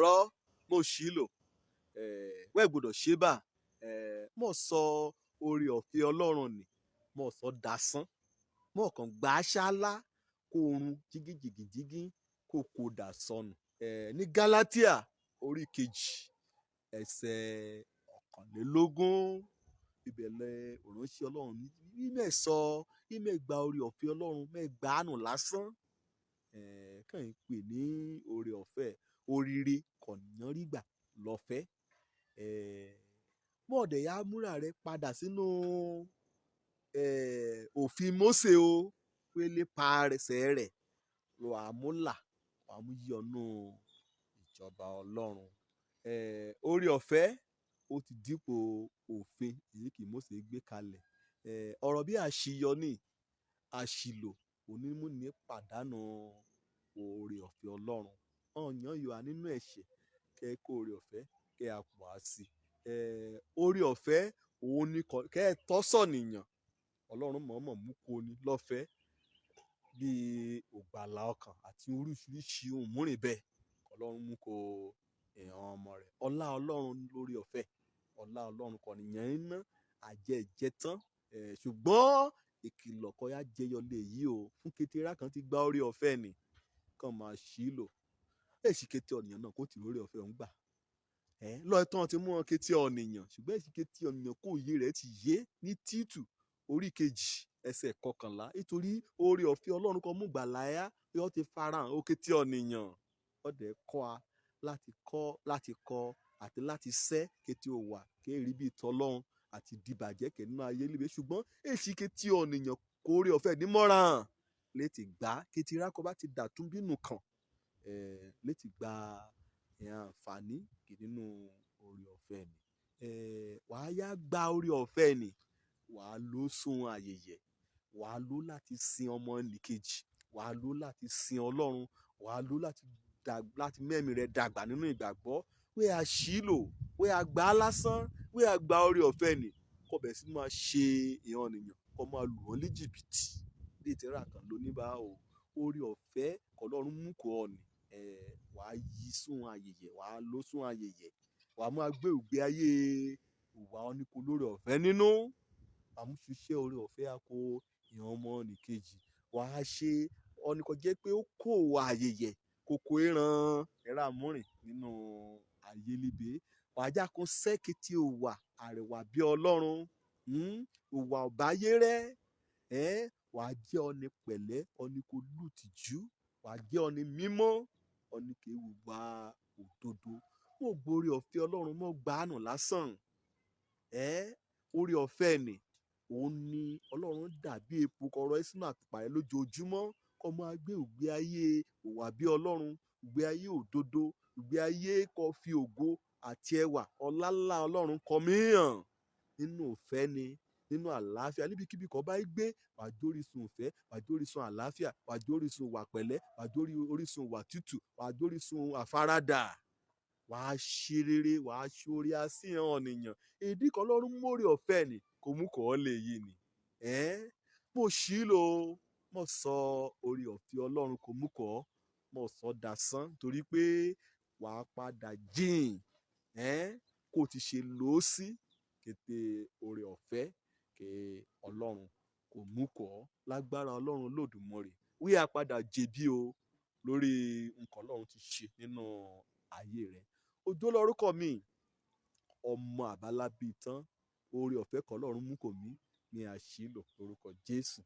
rọ́ mo ṣì lò wẹ́ẹ̀ gbọ́dọ̀ ṣe bá mo sọ oore ọ̀fẹ́ Ọlọ́run ni mo sọ dasán mo kàn gbà á ṣálá kó oorun jígíjìgìjígí kó dà sọnù ní Gálátíà orí 2 ẹsẹ̀ 21 ìbẹ̀lẹ̀ òránṣẹ́ Ọlọ́run ní mẹ́sọ ìmẹ̀gbà oore ọ̀fẹ́ Ọlọ́run mẹ́gbàánù lásán kàn ń pè ní oore ọ̀fẹ́ oríire kọ̀nìyàn rí gbà lọ́fẹ̀ẹ́ mọ̀ọ́dẹ̀ yá múra rẹ padà sínú òfin Mósè o pélé pa ẹsẹ̀ rẹ̀ lọ àmúlà àmúyọ̀nù ìjọba Ọlọ́run oore ọ̀fẹ́ ó ti dípò òfin èyí kì Mósè gbé kalẹ̀ ọ̀rọ̀ bí àṣìyọ ní àṣìlò onímúni pàdánù oore ọ̀fẹ́ Ọlọ́run ọ̀yàn yóò wà nínú ẹ̀ṣẹ̀ kẹ́ kó oore ọ̀fẹ́ kẹ́ àpò àsì oore ọ̀fẹ́ òun ni kẹ́ ẹ tọ́sọ̀nìyàn Ọlọ́run mọ̀ọ́mọ̀ mú kó ní lọ́fẹ̀ẹ́ bíi ògbàlà ọkàn àti oríṣiríṣi ohun múrin bẹ́ẹ̀ Ọlọ́run mú kó èèyàn ọmọ rẹ̀ ọlá Ọlọ́run lórí ọ̀fẹ́ ọlá Ọlọ́run kò nìyẹn ń ná àjẹjẹ tán ṣùgbọ́n ìkìlọ̀ kọ́ yá jẹyọ lè yí o fún kékeré kan ti gba oore ọ̀fẹ́ ni kàn máa ṣí lò èsì kété ọ̀nìyàn náà kó tì lórí ọ̀fẹ́ òun gbà lọ́ọ̀ tán ti mú wọn kété ọ̀nìyàn ṣùgbọ́n èsì kété ọ̀nìyàn kó yé rẹ̀ ti yé ní Títù orí 2 ẹsẹ̀ 11 nítorí oore ọ̀fẹ́ Ọlọ́run kan mú gbàláyà yóò ti farahàn ó kété ọ̀nìyàn ọ̀dẹ̀ kọ́ a láti kọ́ àti láti sẹ́ kété òwà kéèrí bíi tọ́lọ́run àti dìbàjẹ́ kẹ́ nínú ayé líbe ṣùgbọ́n èsì kété ọ̀nìyàn kóore ọ̀fẹ́ nímọ̀ràn létí gbà kété rákọ́ bá ti dàtún bínú kan létí gba àǹfààní kì nínú oore ọ̀fẹ́ ni wàá yá gba oore ọ̀fẹ́ ni wàá lò sún ayẹyẹ wàá lò láti sin ọmọ nìkejì wàá lò láti sin Ọlọ́run wàá lò láti mẹ́mí rẹ dàgbà nínú ìgbàgbọ́ wé a ṣìlò wé a gbà á lásán wé a gba oore ọ̀fẹ́ ni kó bẹ̀ sí máa ṣe èèyàn nìyàn kó máa lù wọ́n ní jìbìtì bí ìtẹ́rà kan ló ní bá o oore ọ̀fẹ́ k'Ọlọ́run mú kó ọ ní wàá yí sún ayẹyẹ wàá lò sún ayẹyẹ wàá máa gbé ìgbé ayé ìwà oníkó lóore ọ̀fẹ́ nínú àmúṣiṣẹ́ oore ọ̀fẹ́ àkó èèyàn ọmọ nìkejì wàá ṣe ọ̀nìkan jẹ́ pé ó kó ayẹyẹ kòkó ìran ẹ̀rà múrin nínú ayé líbe wàá já kó sẹ́kìtì òwà àrẹwà bí Ọlọ́run òwà ọ̀báyé rẹ̀ wàá jẹ́ ọni pẹ̀lẹ́ ọni kò lùtìjú wàá jẹ́ ọni mímọ́ ọni kò wà òdodo mo gbórí ọ̀fẹ́ Ọlọ́run mọ́ gbàánù lásán oore ọ̀fẹ́ ni òun ni Ọlọ́run dàbí epo kọrọ ẹ́ sínú àtùpà rẹ lójoojúmọ́ kó máa gbé ìgbé ayé òwà bí Ọlọ́run ìgbé ayé òdodo ìgbé ayé kó fi ògo àti ẹwà ọláńlá Ọlọ́run kọ míyàn nínú ìfẹ́ ni nínú àlàáfíà níbikíbi kó bá gbé wàá jórísun ìfẹ́ wàá jórísun àlàáfíà wàá jórísun ìwà pẹ̀lẹ́ wàá jórísun ìwà tútù wàá jórísun àfaradà wàá ṣe rere wàá ṣoore asíhàn ọ̀nìyàn èdè kan Ọlọ́run mórí ọ̀fẹ́ ni kò mú kọ́ ọ lè yí ni mo ṣì lò mo sọ oore ọ̀fẹ́ Ọlọ́run kò mú kọ́ mo sọ dasán torí pé wàá padà jìn kó o ti ṣe lò ó sí kété oore ọ̀fẹ́ kẹ Ọlọ́run kò mú kọ́ lágbára Ọlọ́run Olódùmarè wí a padà jẹ̀bi o lórí nǹkan Ọlọ́run ti ṣe nínú ayé rẹ̀ Òjó lórúkọ mi ọmọ àbálábí tán oore ọ̀fẹ́ kan Ọlọ́run mú kò mí ní àṣìlò lórúkọ Jésù.